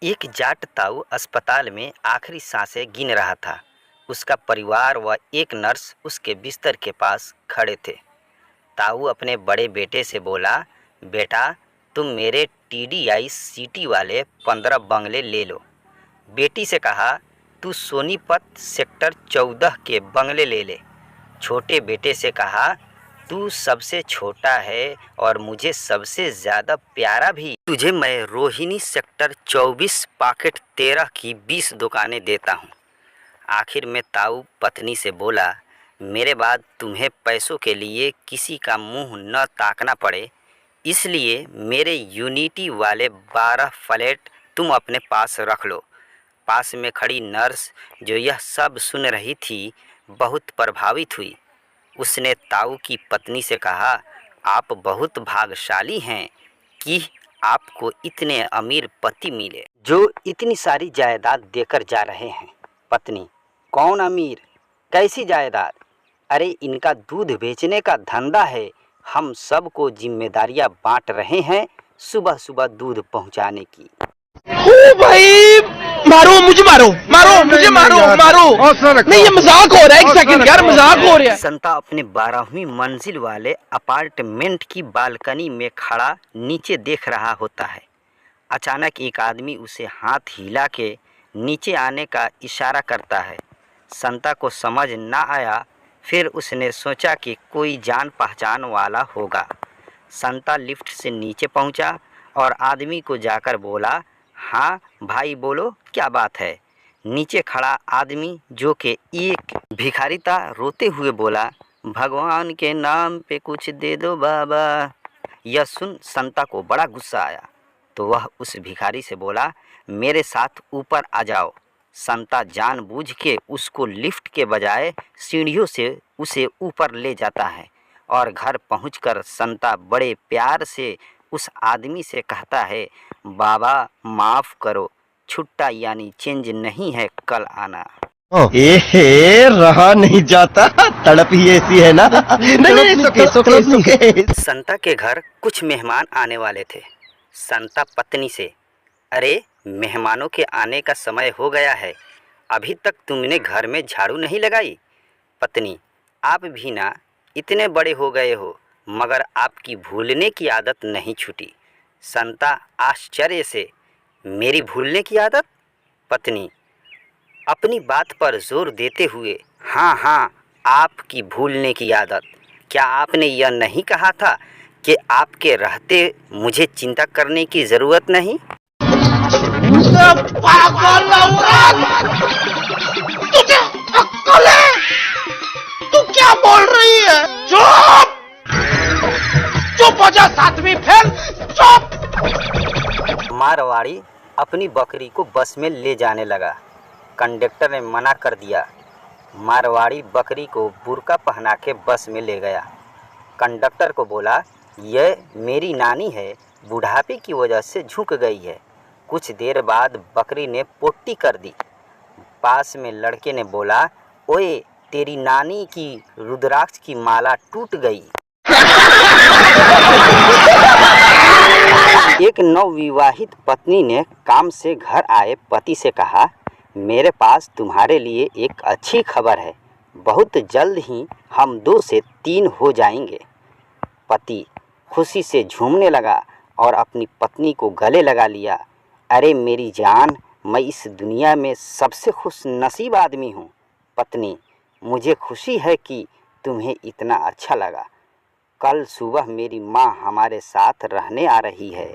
एक जाट ताऊ अस्पताल में आखिरी सांसें गिन रहा था। उसका परिवार व एक नर्स उसके बिस्तर के पास खड़े थे। ताऊ अपने बड़े बेटे से बोला, बेटा तुम मेरे TDI सिटी वाले 15 बंगले ले लो। बेटी से कहा, तू सोनीपत सेक्टर 14 के बंगले ले ले। छोटे बेटे से कहा, तू सबसे छोटा है और मुझे सबसे ज़्यादा प्यारा भी, तुझे मैं रोहिणी सेक्टर 24 पॉकेट 13 की 20 दुकानें देता हूँ। आखिर में ताऊ पत्नी से बोला, मेरे बाद तुम्हें पैसों के लिए किसी का मुंह न ताकना पड़े, इसलिए मेरे यूनिटी वाले 12 फ्लैट तुम अपने पास रख लो। पास में खड़ी नर्स जो यह सब सुन रही थी बहुत प्रभावित हुई। उसने ताऊ की पत्नी से कहा, आप बहुत भाग्यशाली हैं कि आपको इतने अमीर पति मिले जो इतनी सारी जायदाद देकर जा रहे हैं। पत्नी, कौन अमीर, कैसी जायदाद? अरे इनका दूध बेचने का धंधा है। हम सबको जिम्मेदारियां बांट रहे हैं सुबह सुबह दूध पहुंचाने की। ओ भाई, मारो मुझे, मारो मारो मुझे, मारो मारो। नहीं, ये मजाक हो रहा है। एक सेकंड यार, मजाक हो रहा है। संता अपने 12वीं मंजिल वाले अपार्टमेंट की बालकनी में खड़ा नीचे देख रहा होता है। अचानक एक आदमी उसे हाथ हिला के नीचे आने का इशारा करता है। संता को समझ ना आया, फिर उसने सोचा कि कोई जान पहचान वाला होगा। संता लिफ्ट से नीचे पहुंचा और आदमी को जाकर बोला, हाँ भाई बोलो, क्या बात है? नीचे खड़ा आदमी जो कि एक भिखारी था रोते हुए बोला, भगवान के नाम पे कुछ दे दो बाबा। यह सुन संता को बड़ा गुस्सा आया, तो वह उस भिखारी से बोला, मेरे साथ ऊपर आ जाओ। संता जानबूझ के उसको लिफ्ट के बजाय सीढ़ियों से उसे ऊपर ले जाता है और घर पहुंचकर संता बड़े प्यार से उस आदमी से कहता है, बाबा माफ़ करो, छुट्टा यानी चेंज नहीं है कल आना। रहा नहीं जाता, तड़प ही ऐसी है ना। नहीं, संता के घर कुछ मेहमान आने वाले थे। संता पत्नी से, अरे मेहमानों के आने का समय हो गया है, अभी तक तुमने घर में झाड़ू नहीं लगाई। पत्नी, आप भी ना इतने बड़े हो गए हो मगर आपकी भूलने की आदत नहीं छूटी। संता आश्चर्य से, मेरी भूलने की आदत? पत्नी अपनी बात पर जोर देते हुए, हाँ हाँ, आपकी भूलने की आदत। क्या आपने यह नहीं कहा था कि आपके रहते मुझे चिंता करने की ज़रूरत नहीं? पागल औरत, तुझे अक्ल है? तू क्या बोल रही है? चुप चुप हो जा, सातवीं फेल, चुप। मारवाड़ी अपनी बकरी को बस में ले जाने लगा। कंडक्टर ने मना कर दिया। मारवाड़ी बकरी को बुर्का पहना के बस में ले गया। कंडक्टर को बोला, यह मेरी नानी है, बुढ़ापे की वजह से झुक गई है। कुछ देर बाद बकरी ने पोट्टी कर दी। पास में लड़के ने बोला, ओए तेरी नानी की रुद्राक्ष की माला टूट गई। एक नवविवाहित पत्नी ने काम से घर आए पति से कहा, मेरे पास तुम्हारे लिए एक अच्छी खबर है, बहुत जल्द ही हम 2 से 3 हो जाएंगे। पति खुशी से झूमने लगा और अपनी पत्नी को गले लगा लिया। अरे मेरी जान, मैं इस दुनिया में सबसे खुश नसीब आदमी हूँ। पत्नी, मुझे खुशी है कि तुम्हें इतना अच्छा लगा। कल सुबह मेरी माँ हमारे साथ रहने आ रही है।